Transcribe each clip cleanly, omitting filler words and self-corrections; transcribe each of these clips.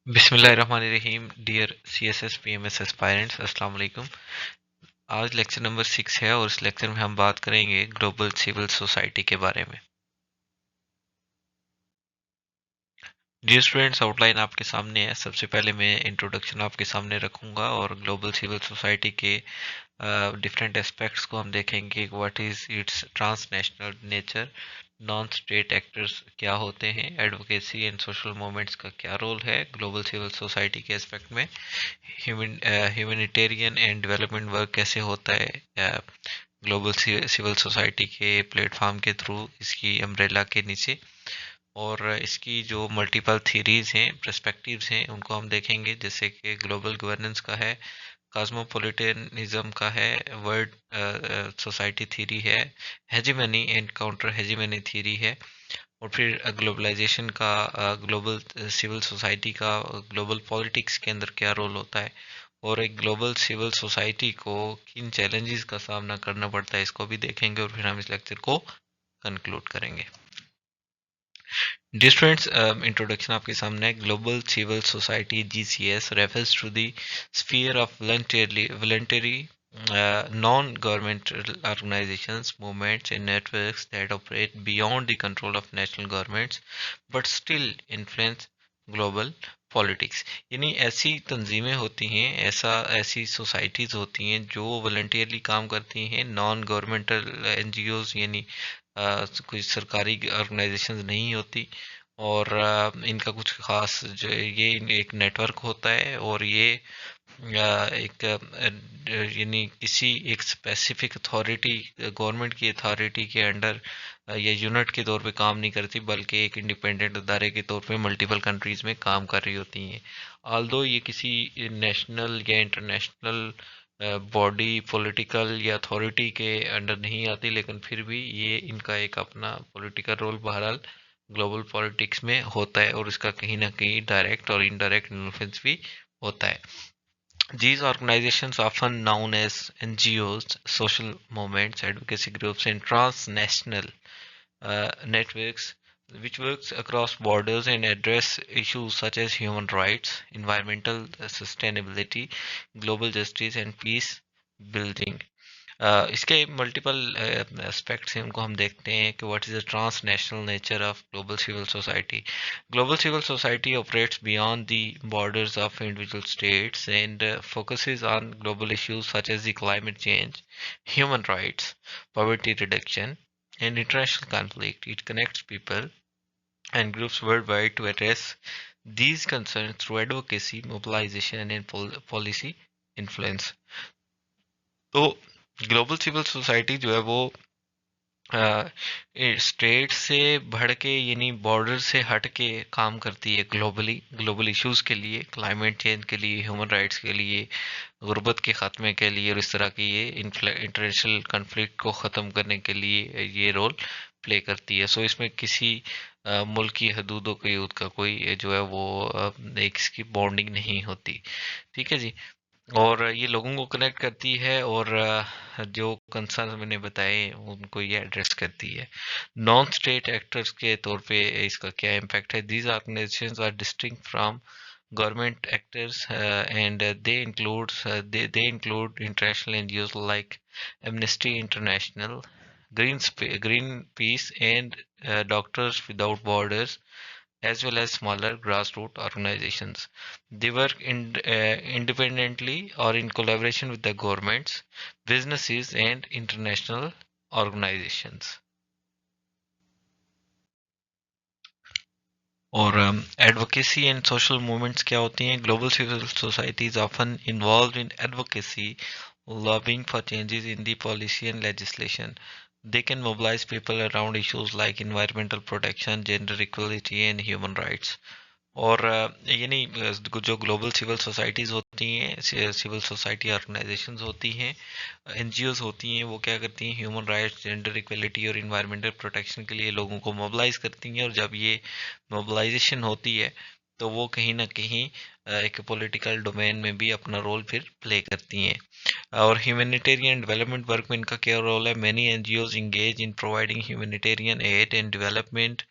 बिस्मिल्लाहिर्रहमानिर्रहीम dear CSS PMS aspirants अस्सलाम वालेकुम। आज लेक्चर नंबर 6 है और इस लेक्चर में हम बात करेंगे ग्लोबल सिविल सोसाइटी के बारे में। डियर स्टूडेंट्स, आउटलाइन आपके सामने है। सबसे पहले मैं इंट्रोडक्शन आपके सामने रखूंगा और ग्लोबल सिविल सोसाइटी के डिफरेंट एस्पेक्ट्स को हम देखेंगे। What is it's transnational nature, non state actors क्या होते हैं, एडवोकेसी एंड सोशल मूवमेंट्स का क्या रोल है ग्लोबल सिविल सोसाइटी के एस्पेक्ट में, ह्यूमैनिटेरियन एंड डेवलपमेंट वर्क कैसे होता है ग्लोबल सिविल सोसाइटी के प्लेटफॉर्म के थ्रू, इसकी अम्ब्रेला के नीचे, और इसकी जो मल्टीपल थीरीज हैं, पर्सपेक्टिव्स हैं, उनको हम देखेंगे। जैसे कि ग्लोबल गवर्नेंस का है, कॉस्मोपॉलिटनिज्म का है, वर्ल्ड सोसाइटी थीरी है, hegemony and counter hegemony theory है, और फिर ग्लोबलाइजेशन का, ग्लोबल सिविल सोसाइटी का ग्लोबल पॉलिटिक्स के अंदर क्या रोल होता है, और एक ग्लोबल सिविल सोसाइटी को किन चैलेंजेस का सामना करना पड़ता है, इसको भी देखेंगे, और फिर हम इस लेक्चर को कंक्लूड करेंगे। डियर स्टूडेंट्स, इंट्रोडक्शन आपके सामने है। Global civil society GCS refers to the sphere of voluntary non-governmental organizations, movements and networks that operate beyond the control of national governments but still influence global politics. यानी ऐसी तंजीमें होती हैं, ऐसी societies होती हैं जो वॉलंटियरली काम करती हैं, नॉन गवर्नमेंटल NGOs, यानी कोई सरकारी ऑर्गेनाइजेशंस नहीं होती, और इनका कुछ खास जो ये एक नेटवर्क होता है, और ये एक यानी किसी एक स्पेसिफिक अथॉरिटी, गवर्नमेंट की अथॉरिटी के अंडर या यूनिट के तौर पे काम नहीं करती, बल्कि एक इंडिपेंडेंट अदारे के तौर पे मल्टीपल कंट्रीज में काम कर रही होती हैं। आल्दो ये किसी नेशनल या इंटरनेशनल बॉडी, पॉलिटिकल या अथॉरिटी के अंडर नहीं आती, लेकिन फिर भी ये इनका एक अपना पॉलिटिकल रोल बहरहाल ग्लोबल पॉलिटिक्स में होता है, और इसका कहीं ना कहीं डायरेक्ट और इनडायरेक्ट इन्फ्लुएंस भी होता है। These organizations, often known as NGOs, social movements, advocacy groups, and transnational networks, which works across borders and address issues such as human rights, environmental sustainability, global justice, and peace building. इसके multiple aspects हैं, उनको हम देखते हैं कि what is the transnational nature of global civil society. Global civil society operates beyond the borders of individual states and focuses on global issues such as the climate change, human rights, poverty reduction, and international conflict. It connects people and groups worldwide to address these concerns through advocacy, mobilization, and policy influence. तो global civil society जो है वो state से बढ़ के, यानी border से हट के काम करती है ग्लोबली, ग्लोबल इश्यूज के लिए, क्लाइमेट चेंज के लिए, ह्यूमन राइट्स के लिए, गुर्बत के ख़त्मे के लिए, और इस तरह की ये इंटरनेशनल कन्फ्लिक्ट को ख़त्म करने के लिए ये रोल प्ले करती है। सो इसमें किसी मुल्क की हदूदों के युद्ध का कोई जो है वो एक इसकी बॉन्डिंग नहीं होती। ठीक है जी। और ये लोगों को कनेक्ट करती है, और जो कंसर्न मैंने बताए उनको ये एड्रेस करती है। नॉन स्टेट एक्टर्स के तौर पे इसका क्या इम्पैक्ट है? These organizations are distinct from government actors, and they include international NGOs like Amnesty International, Greenpeace, and Doctors Without Borders, as well as smaller grassroots organizations. They work independently or in collaboration with the governments, businesses, and international organizations. और advocacy and social movements क्या होती हैं? Global civil societies often involve in advocacy, lobbying for changes in the policy and legislation. They can mobilize people around issues like environmental protection, gender equality, and human rights. और यानी जो global civil societies होती हैं, civil society organisations होती हैं, NGOs होती हैं, वो क्या करती हैं? ह्यूमन राइट्स, जेंडर इक्वलिटी और इन्वायरमेंटल प्रोटेक्शन के लिए लोगों को मोबिलाइज करती हैं, और जब ये मोबिलाइजेशन होती है तो वो कहीं ना कहीं एक पॉलिटिकल डोमेन में भी अपना रोल फिर प्ले करती हैं। और ह्यूमैनिटेरियन डेवलपमेंट वर्क में इनका क्या रोल है? Many NGOs engage in providing humanitarian add and development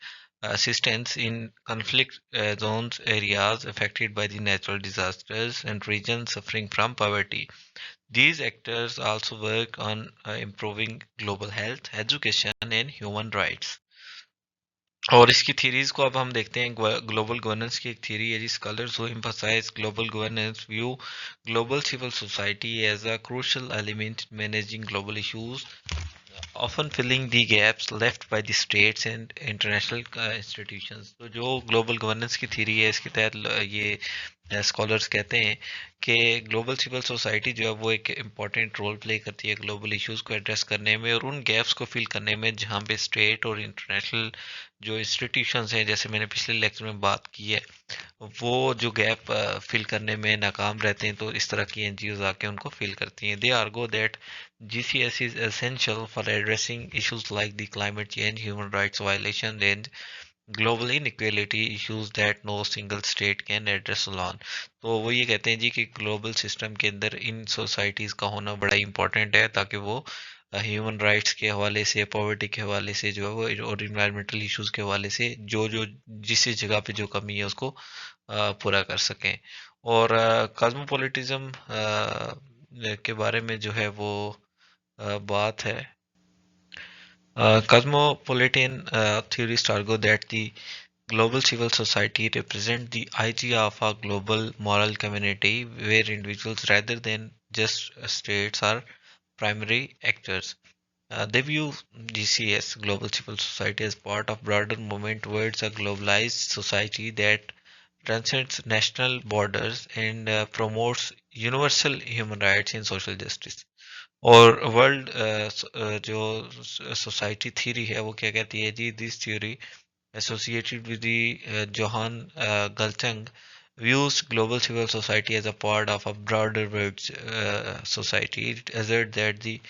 assistance in conflict zones, areas affected by the natural disasters, and regions suffering from poverty. These actors also work on improving global health, education, and human rights. और इसकी theories को अब हम देखते हैं global governance की एक theory है जी scholars who emphasise global governance view global civil society as a crucial element managing global issues often filling the gaps left by the states and international institutions. तो जो ग्लोबल गवर्नेंस की theory है इसके तहत ये scholars कहते हैं कि ग्लोबल सिविल सोसाइटी जो है वो एक इम्पॉर्टेंट रोल प्ले करती है ग्लोबल इश्यूज को एड्रेस करने में और उन गैप्स को फिल करने में जहाँ पे स्टेट और इंटरनेशनल जो इंस्टीट्यूशंस हैं जैसे मैंने पिछले लेक्चर में बात की है वो जो गैप फिल करने में नाकाम रहते हैं तो इस तरह की एनजीओज आके उनको फिल करती हैं they argue that GCS is essential for addressing issues like the climate change, human rights violation, and global inequality issues that no single state can address alone. तो वो ये कहते हैं जी कि ग्लोबल सिस्टम के अंदर इन सोसाइटीज़ का होना बड़ा इम्पोर्टेंट है ताकि वो ह्यूमन राइट्स के हवाले से पॉवर्टी के हवाले से जो है वो और इन्वायरमेंटल इश्यूज के हवाले से जो जो जिस जगह पे जो कमी है उसको पूरा कर सकें और कॉस्मोपोलिटिज्म के बारे में जो है वो बात है cosmopolitan theorists argue that the global civil society represents the idea of a global moral community where individuals rather than just states are primary actors. They view GCS, Global Civil Society, as part of broader movement towards a globalized society that transcends national borders and promotes universal human rights and social justice. और world जो society theory है वो क्या कहती है जी this theory associated with the Johan Galtung views global civil society as a part of a broader world society. It asserts that the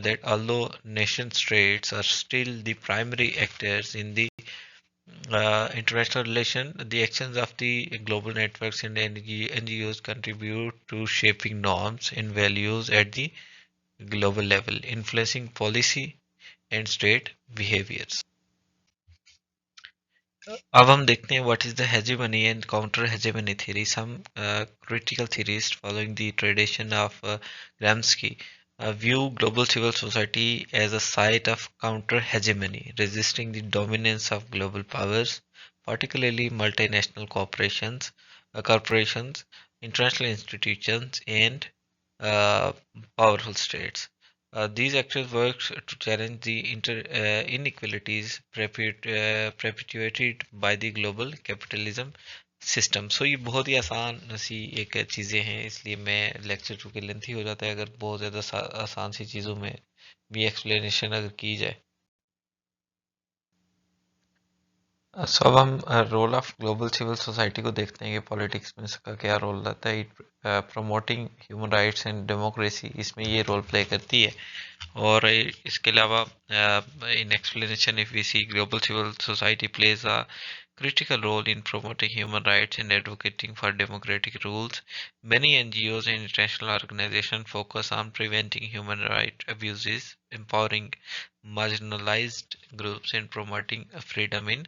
that although nation states are still the primary actors in the international relation, the actions of the global networks and NGOs contribute to shaping norms and values at the global level, influencing policy and state behaviors. अब हम देखते हैं what is the hegemony and counter hegemony theory. Some critical theorists following the tradition of Gramsci view global civil society as a site of counter hegemony, resisting the dominance of global powers, particularly multinational corporations, international institutions, and uh, powerful states. These actors work to challenge the inequalities perpetuated by the global capitalism system so ये बहुत ही आसान सी एक चीज़ें हैं इसलिए मैं lecture चूँकि lengthy हो जाता है अगर बहुत ज़्यादा आसान सी चीज़ों में भी एक्सप्लेनेशन अगर की जाए सो अब हम role of global civil society को देखते हैं कि पॉलिटिक्स में इसका क्या रोल रहता है promoting human rights and democracy इसमें ये रोल प्ले करती है और इसके अलावा in explanation if we see global civil society plays a critical role in promoting human rights and advocating for democratic rules. Many NGOs and international organizations focus on preventing human rights abuses, empowering marginalized groups, and promoting freedom in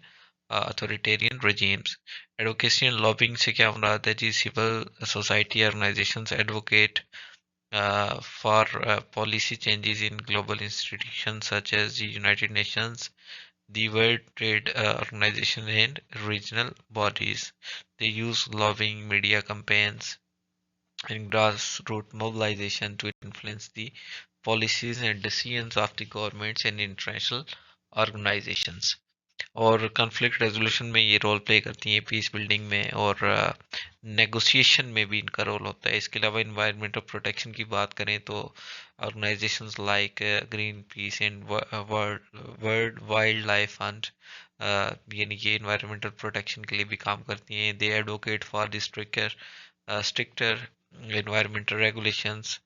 authoritarian regimes. Advocacy and lobbying से क्या मुराद है जी civil society organizations advocate for policy changes in global institutions such as the United Nations, the World Trade Organization, and regional bodies. They use lobbying, media campaigns, and grassroots mobilization to influence the policies and decisions of the governments and international organizations. और conflict resolution में ये role play करती हैं peace building में और negotiation में भी इनका रोल होता है इसके अलावा इन्वायरमेंटल प्रोटेक्शन की बात करें तो organisations like green peas and world wild life fund यानी कि इन्वायरमेंटल प्रोटेक्शन के लिए भी काम करती हैं they advocate for the stricter environmental regulations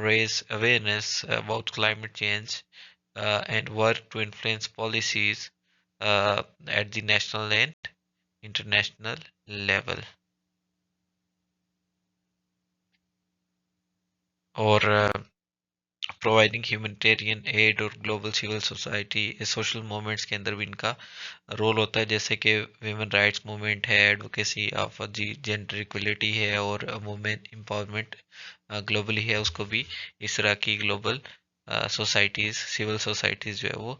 raise awareness about climate change and work to influence policies at the national and international level और providing humanitarian aid और global civil society social movements के अंदर भी इनका role होता है, जैसे कि ह्यूमन राइट्स मूवमेंट है, एडवोकेसी ऑफ जी जेंडर इक्वलिटी है और वुमेन एम्पावरमेंट ग्लोबली है, उसको भी इस तरह की ग्लोबल सोसाइटीज सिविल सोसाइटीज जो है वो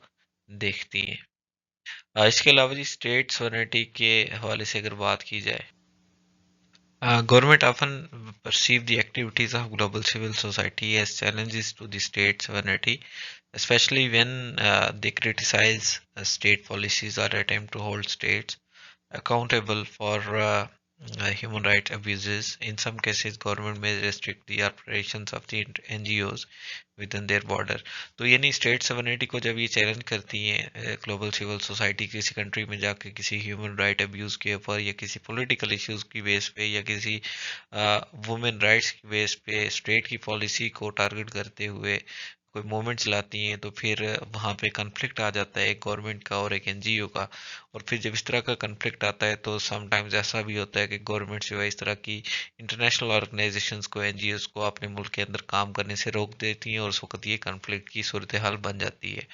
देखती हैं। इसके अलावा जी स्टेट सॉवरेनिटी के हवाले से अगर बात की जाए, government often perceive the activities of global civil society as challenges to the state sovereignty, especially when they criticize state policies or attempt to hold states accountable for human rights abuses. In some cases, government may restrict the operations of the NGOs within their border. तो यानी state sovereignty को जब ये challenge करती हैं global civil society किसी country में जाके किसी ह्यूमन राइट अब्यूज़ के ऊपर या किसी पॉलिटिकल इश्यूज़ की बेस पे या किसी वुमेन राइट्स की बेस पे स्टेट की पॉलिसी को टारगेट करते हुए कोई मूवमेंट्स लाती हैं, तो फिर वहाँ पे कन्फ्लिक्ट आ जाता है एक गवर्नमेंट का और एक एनजीओ का। और फिर जब इस तरह का कन्फ्लिक्ट आता है तो समटाइम्स ऐसा भी होता है कि गवर्नमेंट जो है इस तरह की इंटरनेशनल ऑर्गेनाइजेशंस को एनजीओस को अपने मुल्क के अंदर काम करने से रोक देती हैं और उस वक्त ये कन्फ्लिक्ट की सूरत हाल बन जाती है।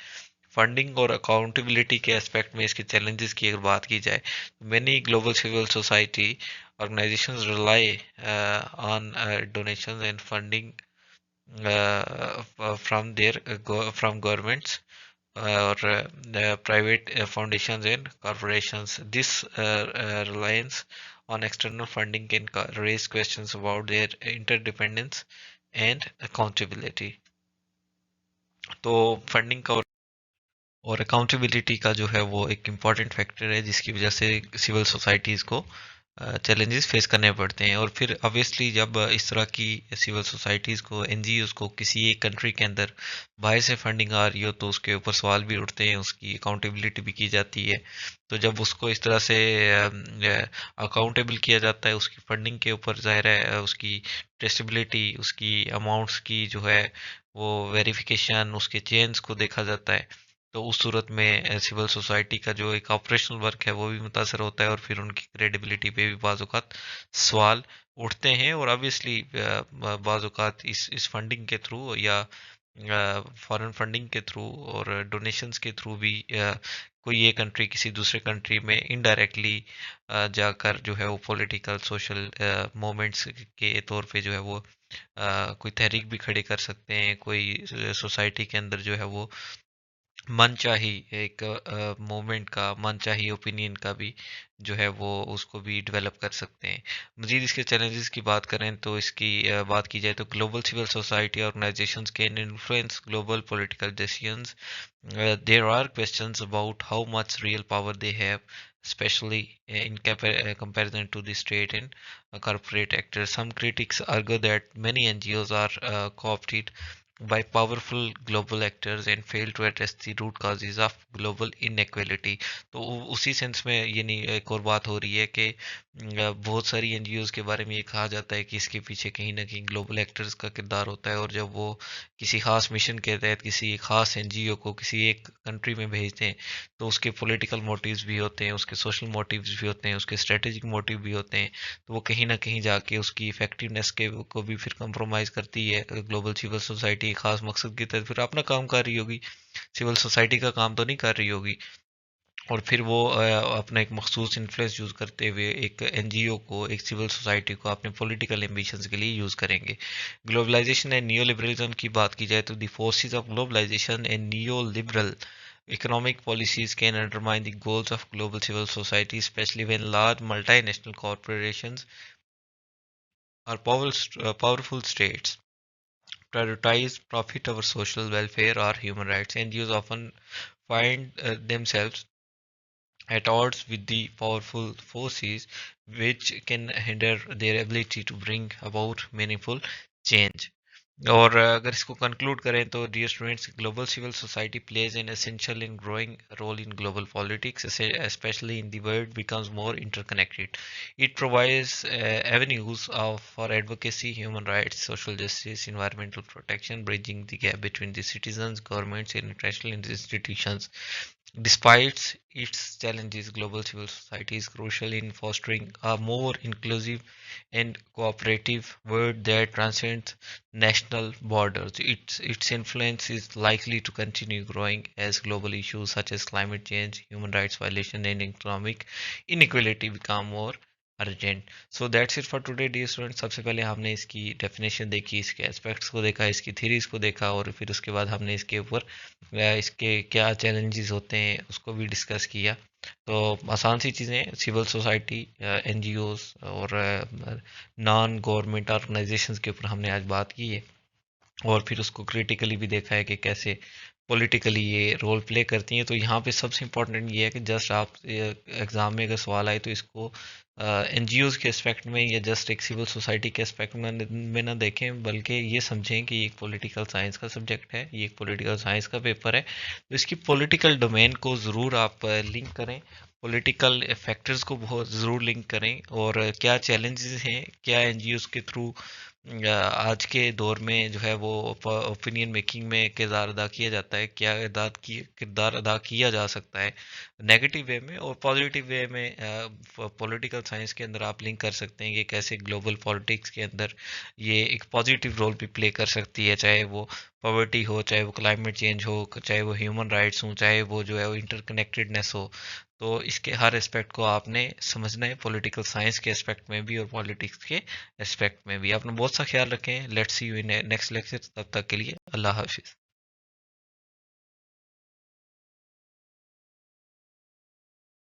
फंडिंग और अकाउंटेबिलिटी के एस्पेक्ट में इसके चैलेंजेस की अगर बात की जाए, many global civil society organizations rely on donations and funding from governments or private foundations and corporations. This reliance on external funding can raise questions about their interdependence and accountability. तो funding का और accountability का जो है वो एक important factor है जिसकी वजह से सिविल सोसाइटीज़ को चैलेंजेस फेस करने पड़ते हैं। और फिर ऑब्वियसली जब इस तरह की सिविल सोसाइटीज़ को एनजीओज़ को किसी एक कंट्री के अंदर बाहर से फंडिंग आ रही हो तो उसके ऊपर सवाल भी उठते हैं, उसकी अकाउंटेबिलिटी भी की जाती है। तो जब उसको इस तरह से अकाउंटेबल किया जाता है उसकी फंडिंग के ऊपर, ज़ाहिर है उसकी ट्रेसेबिलिटी उसकी अमाउंट्स की जो है वो वेरिफिकेशन उसके चेन्स को देखा जाता है। तो उस सूरत में सिविल सोसाइटी का जो एक ऑपरेशनल वर्क है वो भी मुतासर होता है और फिर उनकी क्रेडिबिलिटी पे भी बाज़ औक़ात सवाल उठते हैं। और ऑब्वियसली बाज़ औक़ात इस फंडिंग के थ्रू या फॉरेन फंडिंग के थ्रू और डोनेशंस के थ्रू भी कोई ये कंट्री किसी दूसरे कंट्री में इनडायरेक्टली जाकर जो है वो पॉलिटिकल सोशल मूवमेंट्स के तौर पे जो है वो कोई तहरीक भी खड़े कर सकते हैं, कोई सोसाइटी के अंदर जो है वो मनचाही एक मूवमेंट का मनचाही ओपिनियन का भी जो है वो उसको भी डेवलप कर सकते हैं। मज़ीद इसके चैलेंजेस की बात करें तो इसकी बात की जाए तो global civil society organizations can influence global political decisions. There are questions about how much real power they have, especially in comparison to the state and corporate actors. Some critics argue that many NGOs are co-opted by powerful global actors and fail to address the root causes of global inequality. तो उसी sense में ये नहीं एक और बात हो रही है कि बहुत सारी एनजीओज के बारे में ये कहा जाता है कि इसके पीछे कहीं ना कहीं ग्लोबल एक्टर्स का किरदार होता है, और जब वो किसी खास मिशन के तहत किसी एक खास एनजीओ को किसी एक कंट्री में भेजते हैं तो उसके पॉलिटिकल मोटिव्स भी होते हैं, उसके सोशल मोटिव्स भी होते हैं, उसके स्ट्रेटेजिक मोटिव भी होते हैं। तो वो कहीं ना कहीं जाके उसकी इफेक्टिवनेस के को भी फिर कंप्रोमाइज़ करती है। ग्लोबल सिविल सोसाइटी खास मकसद की तहत फिर अपना काम कर रही होगी, सिविल सोसाइटी का काम तो नहीं कर रही होगी, और फिर वो अपना एक मखसूस इन्फ्लुएंस यूज़ करते हुए एक एनजीओ को एक सिविल सोसाइटी को अपने पॉलिटिकल एम्बिशंस के लिए यूज़ करेंगे। ग्लोबलाइजेशन एंड नियो लिबरलिज्म की बात की जाए तो the forces of globalization and neo liberal economic policies can undermine the goals of global civil society, especially when large multinational corporations or powerful states prioritize profit over social welfare or human rights. NGOs often find themselves at odds with the powerful forces, which can hinder their ability to bring about meaningful change. और अगर इसको conclude करें तो dear students, global civil society plays an essential in growing role in global politics, especially in the world becomes more interconnected. It provides avenues for advocacy, human rights, social justice, environmental protection, bridging the gap between the citizens, governments, and international institutions. Despite its challenges, global civil society is crucial in fostering a more inclusive and cooperative world that transcends national borders. Its influence is likely to continue growing as global issues such as climate change, human rights violation, and economic inequality become more urgent. So that's it for today dear student. सबसे पहले हमने इसकी definition देखी, इसके aspects को देखा, इसकी theories को देखा, और फिर उसके बाद हमने इसके ऊपर इसके क्या चैलेंजेस होते हैं उसको भी डिस्कस किया. तो आसान सी चीज़ें, सिविल सोसाइटी, एनजीओज और नॉन गवर्नमेंट ऑर्गेनाइजेशंस के ऊपर हमने आज बात की है, और फिर उसको क्रिटिकली भी देखा है कि कैसे पॉलिटिकली ये रोल प्ले करती हैं. तो यहाँ पे सबसे इम्पोर्टेंट ये है कि जस्ट आप एग्ज़ाम में अगर सवाल आए तो इसको एनजीओज़ के एस्पेक्ट में या जस्ट एक सिविल सोसाइटी के एस्पेक्ट में ना देखें, बल्कि ये समझें कि ये एक पॉलिटिकल साइंस का सब्जेक्ट है, ये एक पॉलिटिकल साइंस का पेपर है. तो इसकी पॉलिटिकल डोमेन को ज़रूर आप लिंक करें, पॉलिटिकल फैक्टर्स को बहुत ज़रूर लिंक करें, और क्या चैलेंजेस हैं, क्या एनजीओज़ के थ्रू आज के दौर में जो है वो ओपिनियन मेकिंग में किरदार अदा किया जाता है, क्या किरदार अदा किया जा सकता है नेगेटिव वे में, और पॉजिटिव वे में पॉलिटिकल साइंस के अंदर आप लिंक कर सकते हैं कि कैसे ग्लोबल पॉलिटिक्स के अंदर ये एक पॉजिटिव रोल भी प्ले कर सकती है, चाहे वो पॉवर्टी हो, चाहे वो क्लाइमेट चेंज हो, चाहे वो ह्यूमन राइट्स हो, चाहे वो जो है वो इंटरकनेक्टेडनेस हो. तो इसके हर एस्पेक्ट को आपने समझना है, पॉलिटिकल साइंस के एस्पेक्ट में भी और पॉलिटिक्स के एस्पेक्ट में भी. अपना बहुत सा ख्याल रखें. Let's see you in next lecture. तब तक के लिए अल्लाह हाफिज़.